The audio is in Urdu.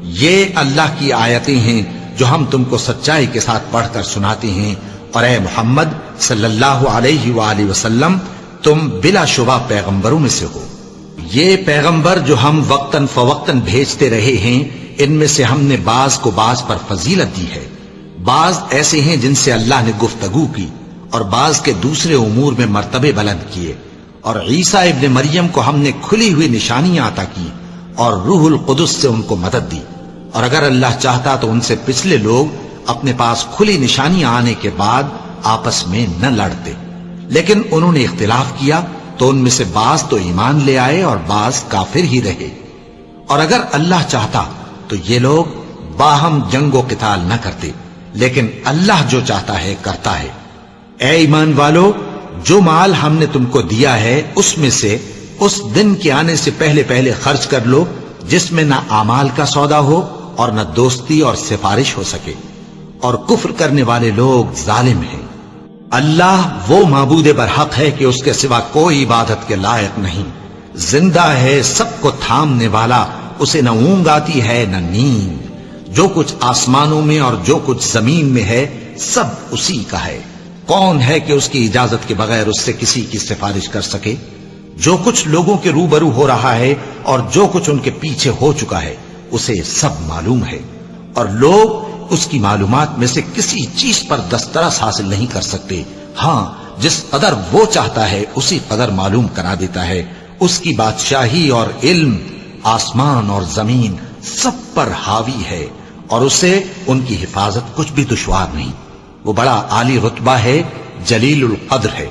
یہ اللہ کی آیتیں ہیں جو ہم تم کو سچائی کے ساتھ پڑھ کر سناتے ہیں، اور اے محمد صلی اللہ علیہ وآلہ وسلم تم بلا شبہ پیغمبروں میں سے ہو۔ یہ پیغمبر جو ہم وقتاً فوقتاً بھیجتے رہے ہیں، ان میں سے ہم نے بعض کو بعض پر فضیلت دی ہے۔ بعض ایسے ہیں جن سے اللہ نے گفتگو کی، اور بعض کے دوسرے امور میں مرتبے بلند کیے، اور عیسیٰ ابن مریم کو ہم نے کھلی ہوئی نشانیاں عطا کی، اور روح القدس سے ان کو مدد دی، اور اگر اللہ چاہتا تو ان سے پچھلے لوگ اپنے پاس کھلی نشانیاں آنے کے بعد آپس میں نہ لڑتے، لیکن انہوں نے اختلاف کیا تو ان میں سے بعض تو ایمان لے آئے اور بعض کافر ہی رہے۔ اور اگر اللہ چاہتا تو یہ لوگ باہم جنگ و قتال نہ کرتے، لیکن اللہ جو چاہتا ہے کرتا ہے۔ اے ایمان والو، جو مال ہم نے تم کو دیا ہے اس میں سے اس دن کے آنے سے پہلے پہلے خرچ کر لو جس میں نہ اعمال کا سودا ہو اور نہ دوستی اور سفارش ہو سکے، اور کفر کرنے والے لوگ ظالم ہیں۔ اللہ وہ معبود برحق ہے کہ اس کے سوا کوئی عبادت کے لائق نہیں، زندہ ہے، سب کو تھامنے والا، اسے نہ اونگ آتی ہے نہ نیند، جو کچھ آسمانوں میں اور جو کچھ زمین میں ہے سب اسی کا ہے۔ کون ہے کہ اس کی اجازت کے بغیر اس سے کسی کی سفارش کر سکے؟ جو کچھ لوگوں کے روبرو ہو رہا ہے اور جو کچھ ان کے پیچھے ہو چکا ہے اسے سب معلوم ہے، اور لوگ اس کی معلومات میں سے کسی چیز پر دسترس حاصل نہیں کر سکتے۔ ہاں، جس قدر وہ چاہتا ہے اسی قدر معلوم کرا دیتا ہے۔ اس کی بادشاہی اور علم آسمان اور زمین سب پر حاوی ہے، اور اسے ان کی حفاظت کچھ بھی دشوار نہیں۔ وہ بڑا عالی رتبہ ہے، جلیل القدر ہے۔